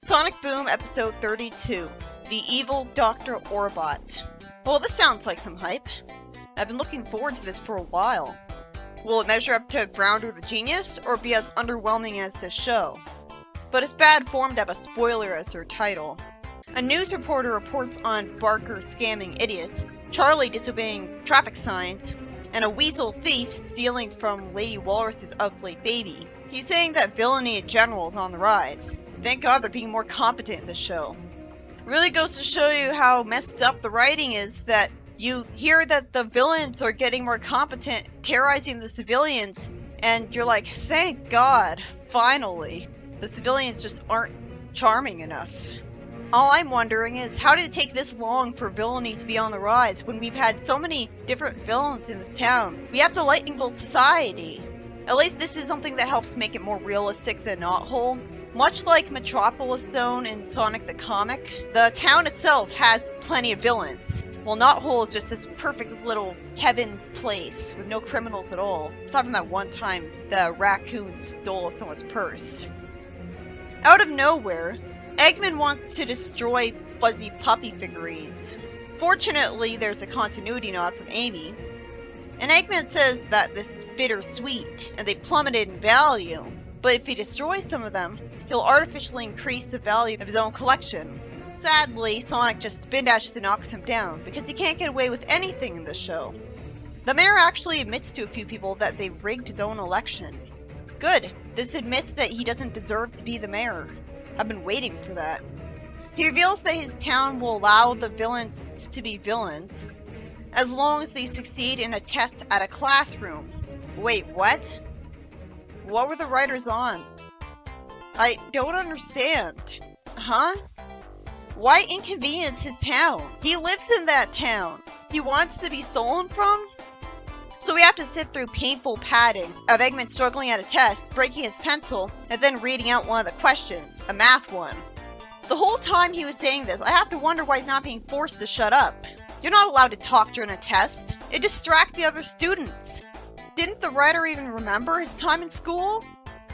Sonic Boom Episode 32, The Evil Dr. Orbot. Well, this sounds like some hype. I've been looking forward to this for a while. Will it measure up to Grounder the Genius, or be as underwhelming as this show? But it's bad form to have a spoiler as their title. A news reporter reports on Barker scamming idiots, Charlie disobeying traffic signs, and a weasel thief stealing from Lady Walrus's ugly baby. He's saying that villainy in general is on the rise. Thank God they're being more competent in this show. Really goes to show you how messed up the writing is that you hear that the villains are getting more competent, terrorizing the civilians, and you're like, thank God, finally. The civilians just aren't charming enough. All I'm wondering is, how did it take this long for villainy to be on the rise when we've had so many different villains in this town? We have the lightning bolt society. At least this is something that helps make it more realistic than Knothole. Much like Metropolis Zone in Sonic the Comic, the town itself has plenty of villains, while Knothole is just this perfect little heaven place with no criminals at all, aside from that one time the raccoon stole someone's purse. Out of nowhere, Eggman wants to destroy Fuzzy Puppy figurines. Fortunately, there's a continuity nod from Amy, and Eggman says that this is bittersweet, and they plummeted in value, but if he destroys some of them, he'll artificially increase the value of his own collection. Sadly, Sonic just spin dashes and knocks him down, because he can't get away with anything in this show. The mayor actually admits to a few people that they rigged his own election. Good, this admits that he doesn't deserve to be the mayor. I've been waiting for that. He reveals that his town will allow the villains to be villains, as long as they succeed in a test at a classroom. Wait, what? What were the writers on? I don't understand. Huh? Why inconvenience his town? He lives in that town. He wants to be stolen from? So we have to sit through painful padding of Eggman struggling at a test, breaking his pencil, and then reading out one of the questions, a math one. The whole time he was saying this, I have to wonder why he's not being forced to shut up. You're not allowed to talk during a test. It distracts the other students. Didn't the writer even remember his time in school?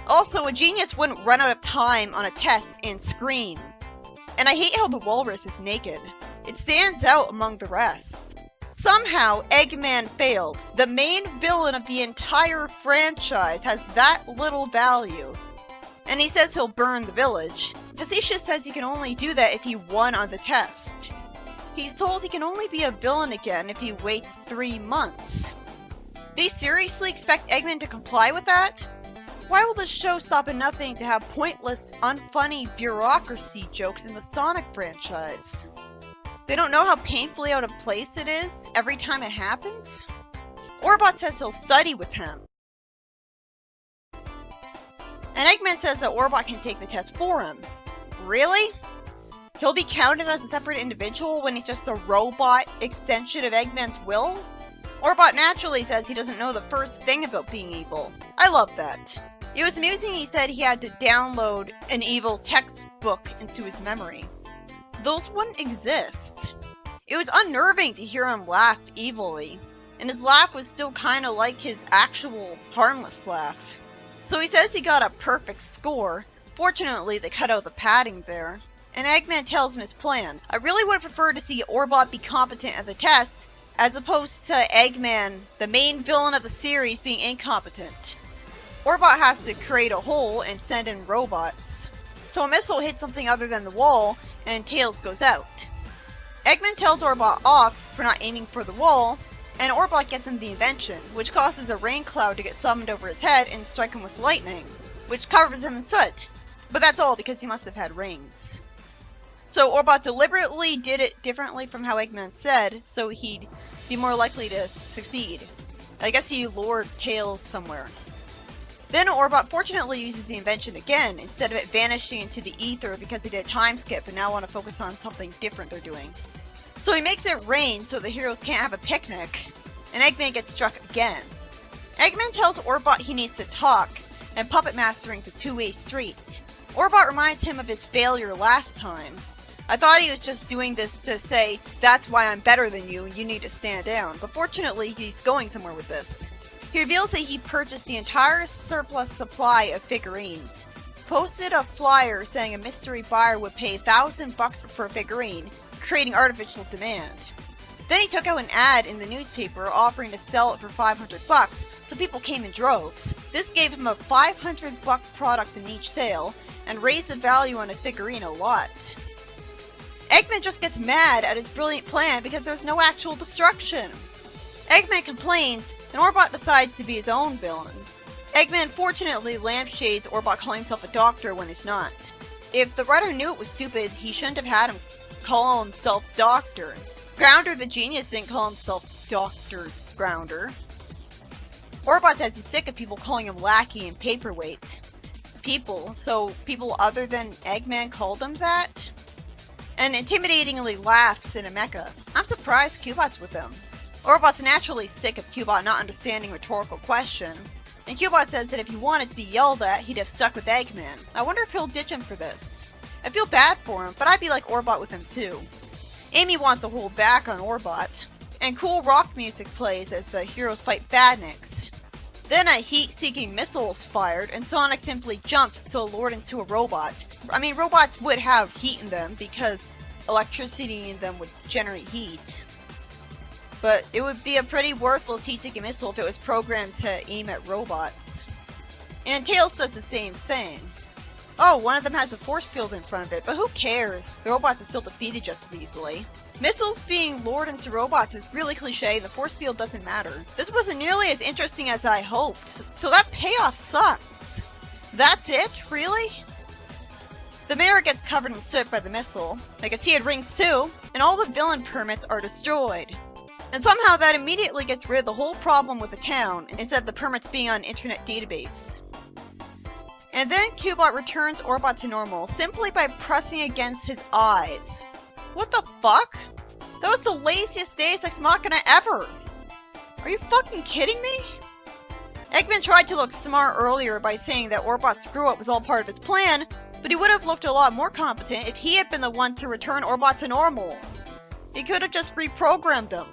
Also, a genius wouldn't run out of time on a test and scream. And I hate how the walrus is naked. It stands out among the rest. Somehow, Eggman failed. The main villain of the entire franchise has that little value. And he says he'll burn the village. Facetious says he can only do that if he won on the test. He's told he can only be a villain again if he waits 3 months. They seriously expect Eggman to comply with that? Why will this show stop at nothing to have pointless, unfunny bureaucracy jokes in the Sonic franchise? They don't know how painfully out of place it is every time it happens? Orbot says he'll study with him. And Eggman says that Orbot can take the test for him. Really? He'll be counted as a separate individual when he's just a robot extension of Eggman's will? Orbot naturally says he doesn't know the first thing about being evil. I love that. It was amusing he said he had to download an evil textbook into his memory. Those wouldn't exist. It was unnerving to hear him laugh evilly, and his laugh was still kinda like his actual harmless laugh. So he says he got a perfect score. Fortunately, they cut out the padding there. And Eggman tells him his plan. I really would have preferred to see Orbot be competent at the test, as opposed to Eggman, the main villain of the series, being incompetent. Orbot has to create a hole and send in robots. So a missile hits something other than the wall, and Tails goes out. Eggman tells Orbot off for not aiming for the wall, and Orbot gets him the invention, which causes a rain cloud to get summoned over his head and strike him with lightning, which covers him in soot. But that's all because he must have had rings. So Orbot deliberately did it differently from how Eggman said, so he'd be more likely to succeed. I guess he lured Tails somewhere. Then Orbot fortunately uses the invention again, instead of it vanishing into the ether because they did a time skip and now want to focus on something different they're doing. So he makes it rain so the heroes can't have a picnic, and Eggman gets struck again. Eggman tells Orbot he needs to talk, and puppet mastering's a two-way street. Orbot reminds him of his failure last time. I thought he was just doing this to say, that's why I'm better than you and you need to stand down, but fortunately he's going somewhere with this. He reveals that he purchased the entire surplus supply of figurines. posted a flyer saying a mystery buyer would pay $1,000 for a figurine, creating artificial demand. Then he took out an ad in the newspaper offering to sell it for $500, so people came in droves. This gave him a $500 product in each sale, and raised the value on his figurine a lot. Eggman just gets mad at his brilliant plan because there's no actual destruction. Eggman complains, and Orbot decides to be his own villain. Eggman fortunately lampshades Orbot calling himself a doctor when he's not. If the writer knew it was stupid, he shouldn't have had him call himself Doctor. Grounder the genius didn't call himself Dr. Grounder. Orbot says he's sick of people calling him lackey and paperweight. So people other than Eggman called him that? And intimidatingly laughs in a mecha. I'm surprised Cubot's with him. Orbot's naturally sick of Cubot not understanding a rhetorical question, and Cubot says that if he wanted to be yelled at, he'd have stuck with Eggman. I wonder if he'll ditch him for this. I feel bad for him, but I'd be like Orbot with him too. Amy wants to hold back on Orbot, and cool rock music plays as the heroes fight badniks. Then a heat-seeking missile is fired, and Sonic simply jumps to lure into a robot. I mean, robots would have heat in them because electricity in them would generate heat. But it would be a pretty worthless heat-seeking missile if it was programmed to aim at robots. And Tails does the same thing. Oh, one of them has a force field in front of it, but who cares? The robots are still defeated just as easily. Missiles being lured into robots is really cliche, and the force field doesn't matter. This wasn't nearly as interesting as I hoped, so that payoff sucks. That's it? Really? The mayor gets covered in soot by the missile. I guess he had rings too, and all the villain permits are destroyed. And somehow that immediately gets rid of the whole problem with the town, instead of the permits being on an internet database. And then Cubot returns Orbot to normal, simply by pressing against his eyes. What the fuck? That was the laziest Deus Ex Machina ever! Are you fucking kidding me? Eggman tried to look smart earlier by saying that Orbot's screw-up was all part of his plan, but he would have looked a lot more competent if he had been the one to return Orbot to normal. He could have just reprogrammed him.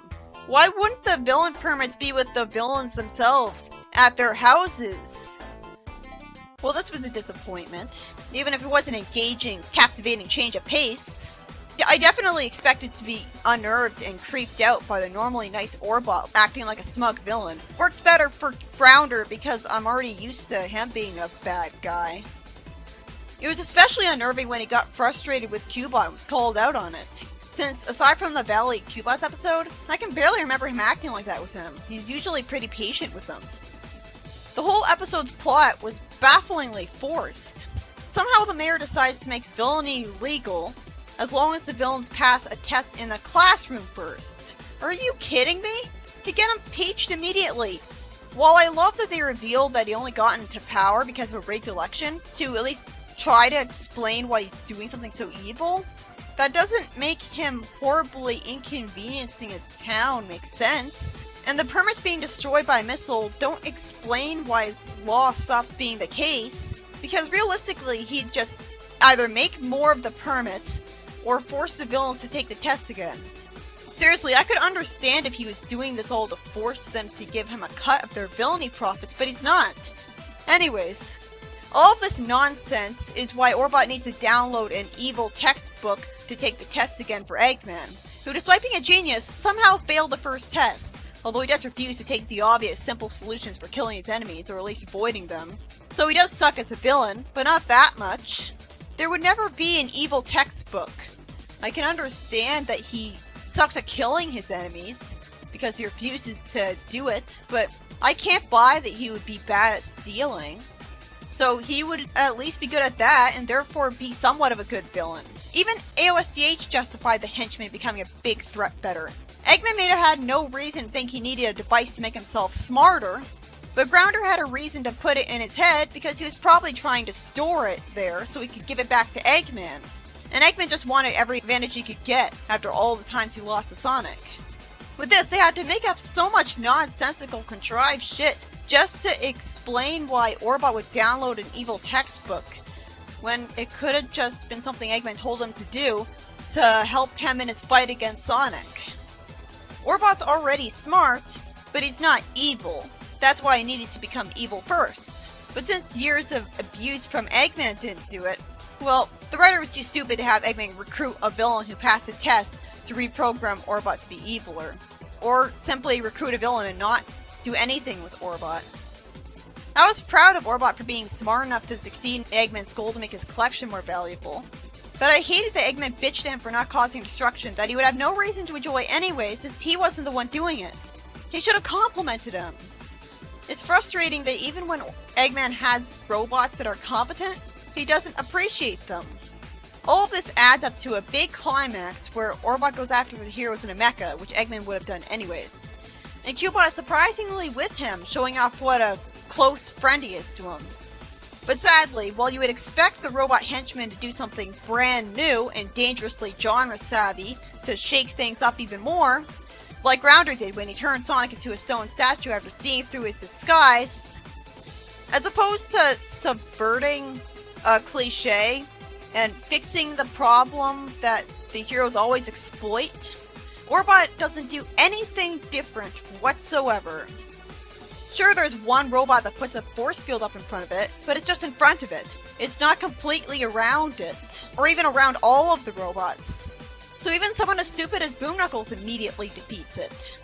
Why wouldn't the villain permits be with the villains themselves, at their houses? Well, this was a disappointment, even if it was an engaging, captivating change of pace. I definitely expected to be unnerved and creeped out by the normally nice Orbot acting like a smug villain. Worked better for Grounder because I'm already used to him being a bad guy. It was especially unnerving when he got frustrated with Cubot and was called out on it. Since, aside from the Valley Cubot's episode, I can barely remember him acting like that with him. He's usually pretty patient with them. The whole episode's plot was bafflingly forced. Somehow the mayor decides to make villainy legal, as long as the villains pass a test in the classroom first. Are you kidding me? He get impeached immediately. While I love that they revealed that he only got into power because of a rigged election, to at least try to explain why he's doing something so evil, that doesn't make him horribly inconveniencing his town make sense. And the permits being destroyed by a missile don't explain why his law stops being the case, because realistically he'd just either make more of the permits or force the villains to take the test again. Seriously, I could understand if he was doing this all to force them to give him a cut of their villainy profits, but he's not. Anyways, all of this nonsense is why Orbot needs to download an evil textbook to take the test again for Eggman, who, despite being a genius, somehow failed the first test, although he does refuse to take the obvious, simple solutions for killing his enemies, or at least avoiding them. So he does suck as a villain, but not that much. There would never be an evil textbook. I can understand that he sucks at killing his enemies, because he refuses to do it, but I can't buy that he would be bad at stealing. So he would at least be good at that, and therefore be somewhat of a good villain. Even AOSDH justified the henchman becoming a big threat better. Eggman may have had no reason to think he needed a device to make himself smarter, but Grounder had a reason to put it in his head because he was probably trying to store it there so he could give it back to Eggman. And Eggman just wanted every advantage he could get after all the times he lost to Sonic. With this, they had to make up so much nonsensical, contrived shit just to explain why Orbot would download an evil textbook, when it could have just been something Eggman told him to do to help him in his fight against Sonic. Orbot's already smart, but he's not evil. That's why he needed to become evil first. But since years of abuse from Eggman didn't do it, well, the writer was too stupid to have Eggman recruit a villain who passed the test to reprogram Orbot to be eviler. Or simply recruit a villain and not do anything with Orbot. I was proud of Orbot for being smart enough to succeed in Eggman's goal to make his collection more valuable. But I hated that Eggman bitched at him for not causing destruction that he would have no reason to enjoy anyway since he wasn't the one doing it. He should have complimented him. It's frustrating that even when Eggman has robots that are competent, he doesn't appreciate them. All of this adds up to a big climax where Orbot goes after the heroes in a mecha, which Eggman would have done anyways. And Cubot is surprisingly with him, showing off what a close friend he is to him. But sadly, while you would expect the robot henchman to do something brand new and dangerously genre-savvy to shake things up even more, like Grounder did when he turned Sonic into a stone statue after seeing through his disguise, as opposed to subverting a cliche and fixing the problem that the heroes always exploit, Orbot doesn't do anything different whatsoever. Sure, there's one robot that puts a force field up in front of it, but it's just in front of it. It's not completely around it, or even around all of the robots. So even someone as stupid as Boom Knuckles immediately defeats it.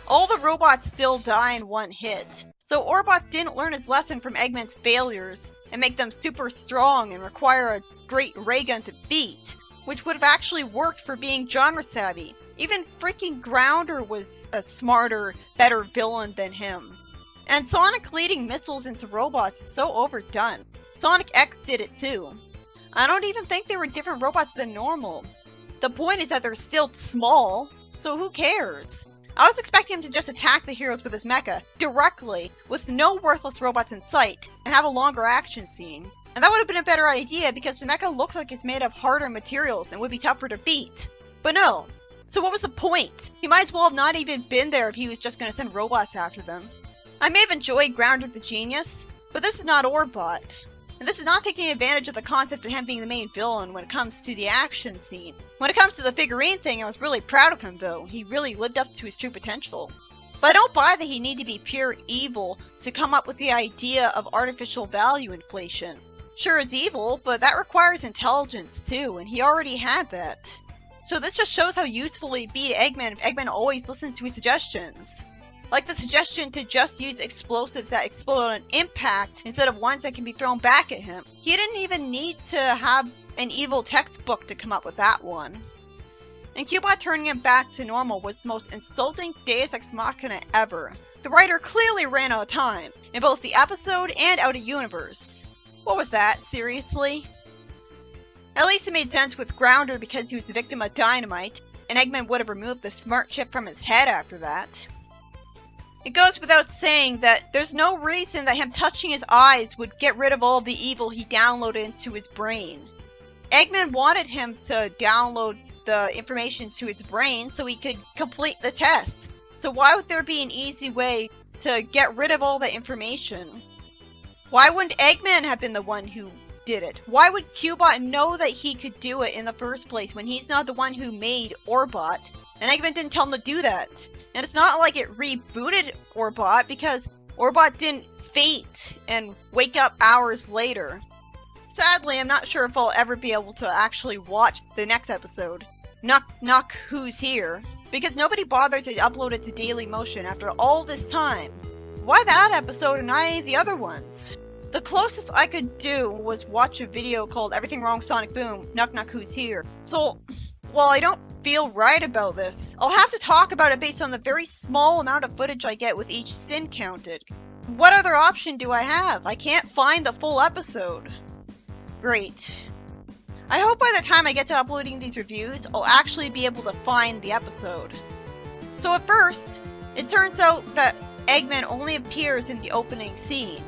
All the robots still die in one hit, so Orbot didn't learn his lesson from Eggman's failures and make them super strong and require a great ray gun to beat, which would have actually worked for being genre savvy. Even freaking Grounder was a smarter, better villain than him. And Sonic leading missiles into robots is so overdone. Sonic X did it too. I don't even think they were different robots than normal. The point is that they're still small, so who cares? I was expecting him to just attack the heroes with his mecha, directly, with no worthless robots in sight, and have a longer action scene. And that would have been a better idea because the mecha looks like it's made of harder materials and would be tougher to beat. But no. So what was the point? He might as well have not even been there if he was just going to send robots after them. I may have enjoyed Grounder the Genius, but this is not Orbot. And this is not taking advantage of the concept of him being the main villain when it comes to the action scene. When it comes to the figurine thing, I was really proud of him though. He really lived up to his true potential. But I don't buy that he needed to be pure evil to come up with the idea of artificial value inflation. Sure, it's evil, but that requires intelligence too, and he already had that. So this just shows how useful he'd be to Eggman if Eggman always listened to his suggestions. Like the suggestion to just use explosives that explode on impact instead of ones that can be thrown back at him. He didn't even need to have an evil textbook to come up with that one. And Cubot turning him back to normal was the most insulting Deus Ex Machina ever. The writer clearly ran out of time, in both the episode and out of universe. What was that, seriously? At least it made sense with Grounder because he was the victim of dynamite, and Eggman would have removed the smart chip from his head after that. It goes without saying that there's no reason that him touching his eyes would get rid of all the evil he downloaded into his brain. Eggman wanted him to download the information to his brain so he could complete the test. So why would there be an easy way to get rid of all the information? Why wouldn't Eggman have been the one who did it? Why would Cubot know that he could do it in the first place when he's not the one who made Orbot? And Eggman didn't tell him to do that. And it's not like it rebooted Orbot because Orbot didn't faint and wake up hours later. Sadly, I'm not sure if I'll ever be able to actually watch the next episode, Knuck-knuck, Who's Here? Because nobody bothered to upload it to Dailymotion after all this time. Why that episode and not any of the other ones? The closest I could do was watch a video called Everything Wrong Sonic Boom, Knuck-knuck, Who's Here? So, while I don't feel right about this, I'll have to talk about it based on the very small amount of footage I get with each sin counted. What other option do I have? I can't find the full episode. Great. I hope by the time I get to uploading these reviews, I'll actually be able to find the episode. So at first, it turns out that Eggman only appears in the opening scene.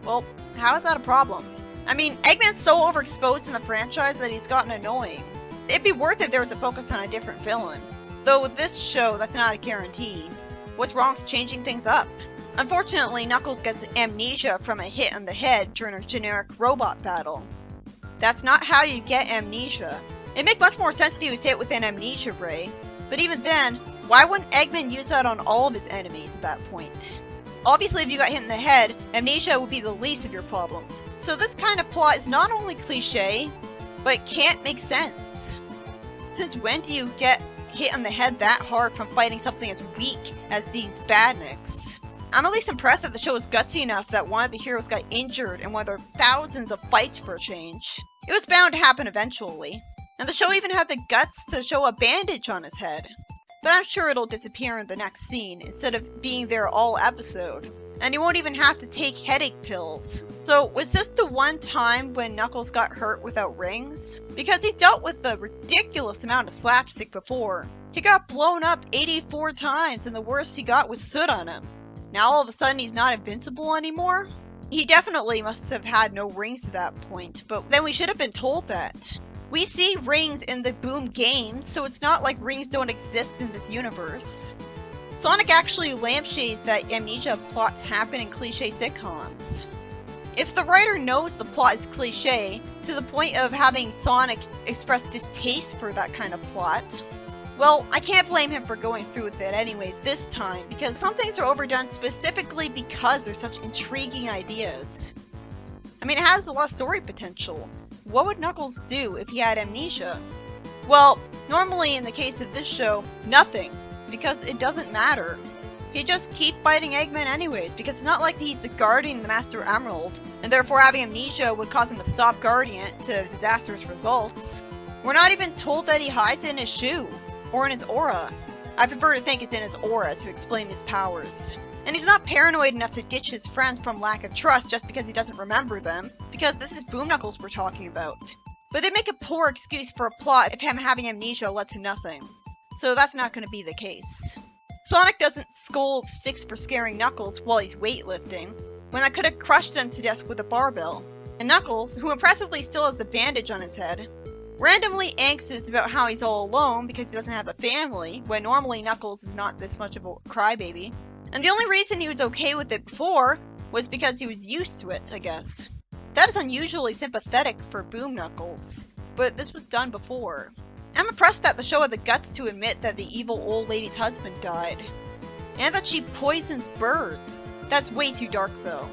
Well, how is that a problem? I mean, Eggman's so overexposed in the franchise that he's gotten annoying. It'd be worth it if there was a focus on a different villain. Though with this show, that's not a guarantee. What's wrong with changing things up? Unfortunately, Knuckles gets amnesia from a hit on the head during a generic robot battle. That's not how you get amnesia. It'd make much more sense if he was hit with an amnesia ray. But even then, why wouldn't Eggman use that on all of his enemies at that point? Obviously, if you got hit in the head, amnesia would be the least of your problems. So this kind of plot is not only cliche, but it can't make sense. Since when do you get hit on the head that hard from fighting something as weak as these badniks? I'm at least impressed that the show was gutsy enough that one of the heroes got injured in one of their thousands of fights for a change. It was bound to happen eventually. And the show even had the guts to show a bandage on his head. But I'm sure it'll disappear in the next scene instead of being there all episode. And you won't even have to take headache pills. So was this the one time when Knuckles got hurt without rings? Because he dealt with a ridiculous amount of slapstick before. He got blown up 84 times and the worst he got was soot on him. Now all of a sudden he's not invincible anymore? He definitely must have had no rings at that point, but then we should have been told that. We see rings in the Boom games, so it's not like rings don't exist in this universe. Sonic actually lampshades that amnesia plots happen in cliche sitcoms. If the writer knows the plot is cliche, to the point of having Sonic express distaste for that kind of plot, well, I can't blame him for going through with it anyways this time, because some things are overdone specifically because they're such intriguing ideas. I mean, it has a lot of story potential. What would Knuckles do if he had amnesia? Well, normally in the case of this show, nothing, because it doesn't matter. He'd just keep fighting Eggman anyways, because it's not like he's the Guardian of the Master Emerald, and therefore having amnesia would cause him to stop Guardian to disastrous results. We're not even told that he hides it in his shoe, or in his aura. I prefer to think it's in his aura to explain his powers. And he's not paranoid enough to ditch his friends from lack of trust just because he doesn't remember them, because this is Boom Knuckles we're talking about. But they make a poor excuse for a plot if him having amnesia led to nothing. So that's not going to be the case. Sonic doesn't scold Six for scaring Knuckles while he's weightlifting, when that could have crushed him to death with a barbell. And Knuckles, who impressively still has the bandage on his head, randomly anxious about how he's all alone because he doesn't have a family, when normally Knuckles is not this much of a crybaby. And the only reason he was okay with it before was because he was used to it, I guess. That is unusually sympathetic for Boom Knuckles, but this was done before. I'm impressed that the show had the guts to admit that the evil old lady's husband died. And that she poisons birds. That's way too dark though.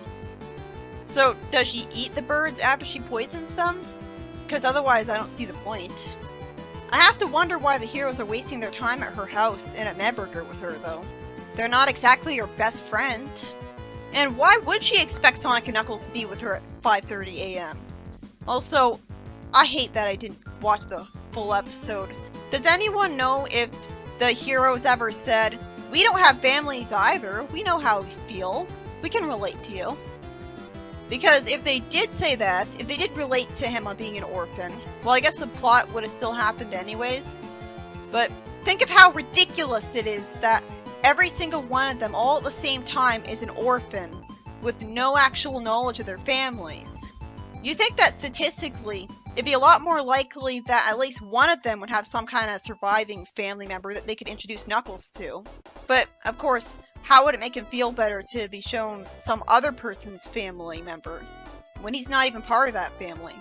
So, does she eat the birds after she poisons them? Because otherwise I don't see the point. I have to wonder why the heroes are wasting their time at her house and at Madburger with her though. They're not exactly her best friend. And why would she expect Sonic and Knuckles to be with her at 5:30 a.m.? Also, I hate that I didn't watch the full episode. Does anyone know if the heroes ever said, "We don't have families either, we know how we feel, we can relate to you"? Because if they did say that, if they did relate to him on being an orphan, well, I guess the plot would have still happened anyways. But think of how ridiculous it is that every single one of them, all at the same time, is an orphan, with no actual knowledge of their families. You think that statistically, it'd be a lot more likely that at least one of them would have some kind of surviving family member that they could introduce Knuckles to. But, of course, how would it make him feel better to be shown some other person's family member, when he's not even part of that family?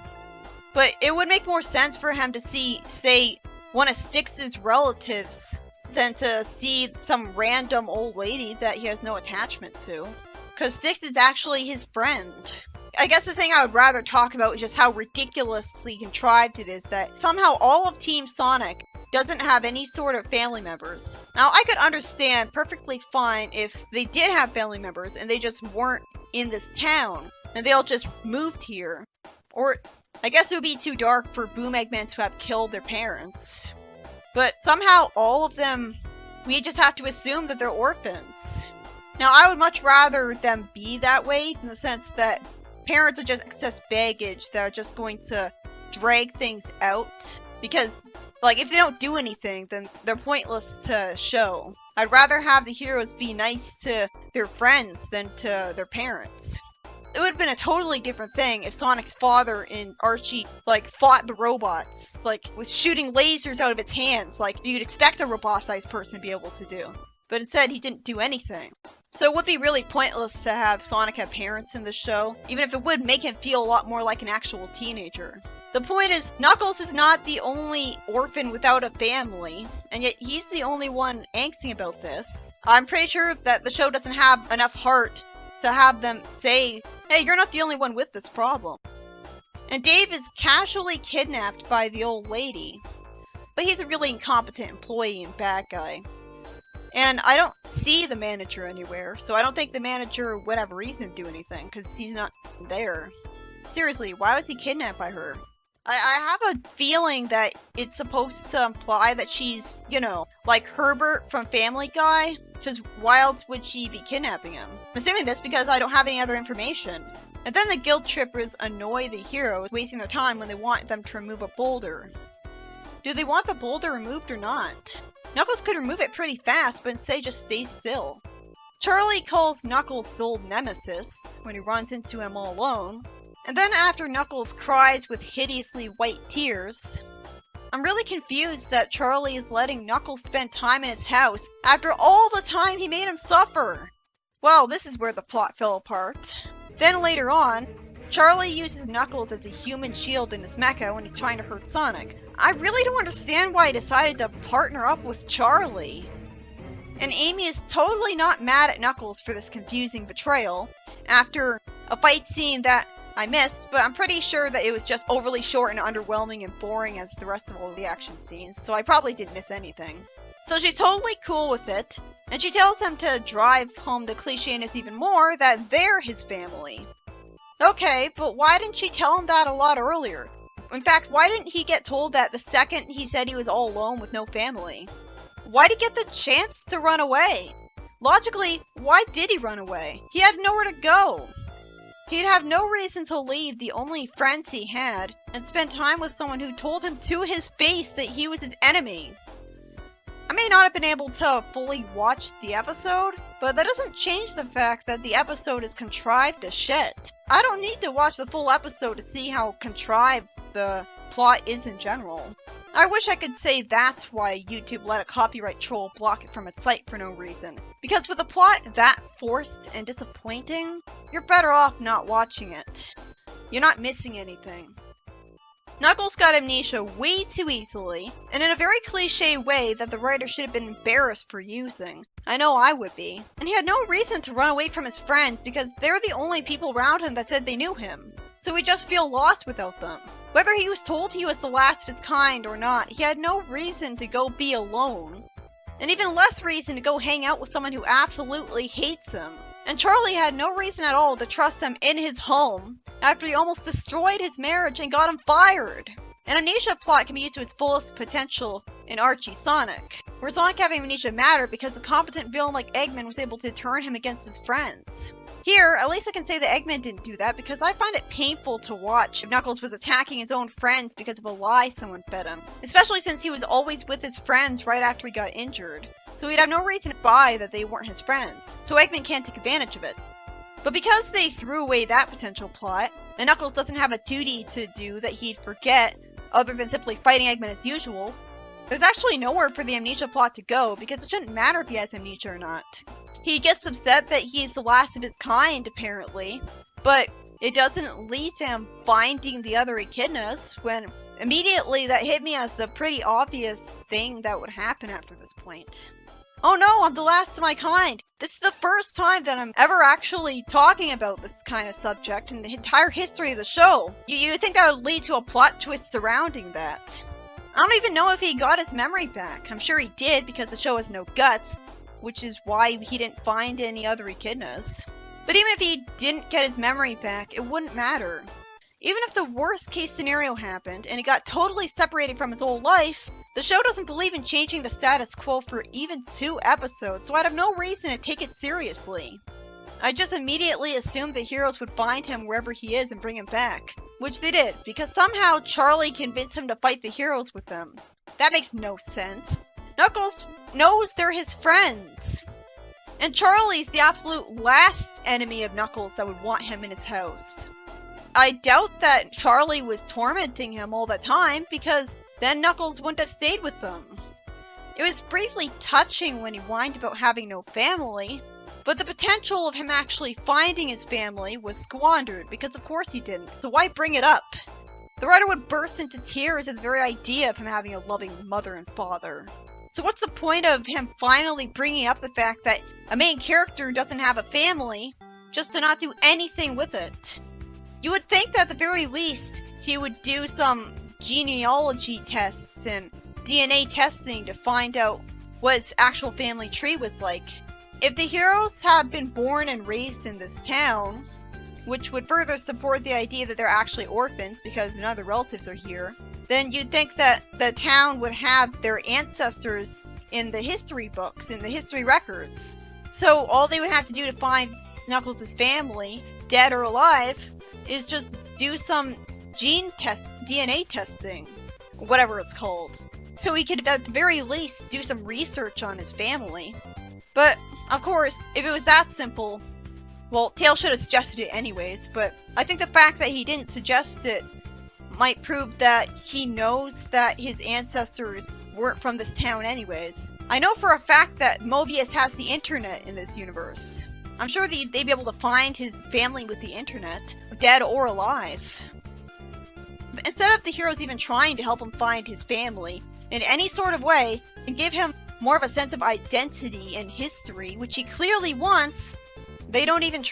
But it would make more sense for him to see, say, one of Styx's relatives, than to see some random old lady that he has no attachment to. Because Styx is actually his friend. I guess the thing I would rather talk about is just how ridiculously contrived it is that somehow all of Team Sonic doesn't have any sort of family members. Now, I could understand perfectly fine if they did have family members and they just weren't in this town, and they all just moved here. Or, I guess it would be too dark for Boom Eggman to have killed their parents. But somehow all of them, we just have to assume that they're orphans. Now, I would much rather them be that way, in the sense that parents are just excess baggage that are just going to drag things out. Because, like, if they don't do anything, then they're pointless to show. I'd rather have the heroes be nice to their friends than to their parents. It would have been a totally different thing if Sonic's father and Archie, like, fought the robots, like, with shooting lasers out of its hands, like you'd expect a robot-sized person to be able to do. But instead, he didn't do anything. So it would be really pointless to have Sonic have parents in this show, even if it would make him feel a lot more like an actual teenager. The point is, Knuckles is not the only orphan without a family, and yet he's the only one angsting about this. I'm pretty sure that the show doesn't have enough heart to have them say, hey, you're not the only one with this problem. And Dave is casually kidnapped by the old lady, but he's a really incompetent employee and bad guy. And I don't see the manager anywhere, so I don't think the manager would have a reason to do anything, because he's not there. Seriously, why was he kidnapped by her? I have a feeling that it's supposed to imply that she's, you know, like Herbert from Family Guy, because why else would she be kidnapping him? I'm assuming this because I don't have any other information. And then the guild trippers annoy the heroes, wasting their time when they want them to remove a boulder. Do they want the boulder removed or not? Knuckles could remove it pretty fast, but instead just stays still. Charlie calls Knuckles' old nemesis when he runs into him all alone. And then after Knuckles cries with hideously white tears, I'm really confused that Charlie is letting Knuckles spend time in his house after all the time he made him suffer. Well, this is where the plot fell apart. Then later on, Charlie uses Knuckles as a human shield in his mecha when he's trying to hurt Sonic. I really don't understand why he decided to partner up with Charlie. And Amy is totally not mad at Knuckles for this confusing betrayal after a fight scene that I missed, but I'm pretty sure that it was just overly short and underwhelming and boring as the rest of all the action scenes, so I probably didn't miss anything. So she's totally cool with it, and she tells him to drive home the clichéness even more that they're his family. Okay, but why didn't she tell him that a lot earlier? In fact, why didn't he get told that the second he said he was all alone with no family? Why did he get the chance to run away? Logically, why did he run away? He had nowhere to go. He'd have no reason to leave the only friends he had and spend time with someone who told him to his face that he was his enemy. I may not have been able to fully watch the episode, but that doesn't change the fact that the episode is contrived as shit. I don't need to watch the full episode to see how contrived the plot is in general. I wish I could say that's why YouTube let a copyright troll block it from its site for no reason. Because with a plot that forced and disappointing, you're better off not watching it. You're not missing anything. Knuckles got amnesia way too easily, and in a very cliche way that the writer should have been embarrassed for using. I know I would be. And he had no reason to run away from his friends because they're the only people around him that said they knew him. So he'd just feel lost without them. Whether he was told he was the last of his kind or not, he had no reason to go be alone. And even less reason to go hang out with someone who absolutely hates him. And Charlie had no reason at all to trust him in his home after he almost destroyed his marriage and got him fired. An amnesia plot can be used to its fullest potential in Archie Sonic, where Sonic having amnesia mattered because a competent villain like Eggman was able to turn him against his friends. Here, at least I can say that Eggman didn't do that because I find it painful to watch if Knuckles was attacking his own friends because of a lie someone fed him, especially since he was always with his friends right after he got injured. So he'd have no reason to buy that they weren't his friends, so Eggman can't take advantage of it. But because they threw away that potential plot, and Knuckles doesn't have a duty to do that he'd forget other than simply fighting Eggman as usual, there's actually nowhere for the amnesia plot to go because it shouldn't matter if he has amnesia or not. He gets upset that he's the last of his kind, apparently, but it doesn't lead to him finding the other echidnas, when immediately that hit me as the pretty obvious thing that would happen after this point. Oh no, I'm the last of my kind! This is the first time that I'm ever actually talking about this kind of subject in the entire history of the show. You think that would lead to a plot twist surrounding that. I don't even know if he got his memory back. I'm sure he did because the show has no guts, which is why he didn't find any other echidnas. But even if he didn't get his memory back, it wouldn't matter. Even if the worst case scenario happened and he got totally separated from his old life, the show doesn't believe in changing the status quo for even 2 episodes, so I'd have no reason to take it seriously. I just immediately assumed the heroes would find him wherever he is and bring him back. Which they did, because somehow Charlie convinced him to fight the heroes with them. That makes no sense. Knuckles knows they're his friends. And Charlie's the absolute last enemy of Knuckles that would want him in his house. I doubt that Charlie was tormenting him all the time, because then Knuckles wouldn't have stayed with them. It was briefly touching when he whined about having no family, but the potential of him actually finding his family was squandered, because of course he didn't, so why bring it up? The writer would burst into tears at the very idea of him having a loving mother and father. So what's the point of him finally bringing up the fact that a main character doesn't have a family, just to not do anything with it? You would think that at the very least, he would do some genealogy tests and DNA testing to find out what his actual family tree was like. If the heroes had been born and raised in this town, which would further support the idea that they're actually orphans because none of their relatives are here, then you'd think that the town would have their ancestors in the history books, in the history records. So all they would have to do to find Knuckles' family, dead or alive, is just do some DNA testing, whatever it's called. So he could at the very least do some research on his family. But, of course, if it was that simple, well, Tails should have suggested it anyways, but I think the fact that he didn't suggest it might prove that he knows that his ancestors weren't from this town anyways. I know for a fact that Mobius has the internet in this universe. I'm sure they'd be able to find his family with the internet, dead or alive. Instead of the heroes even trying to help him find his family in any sort of way, and give him more of a sense of identity and history, which he clearly wants, they don't even try.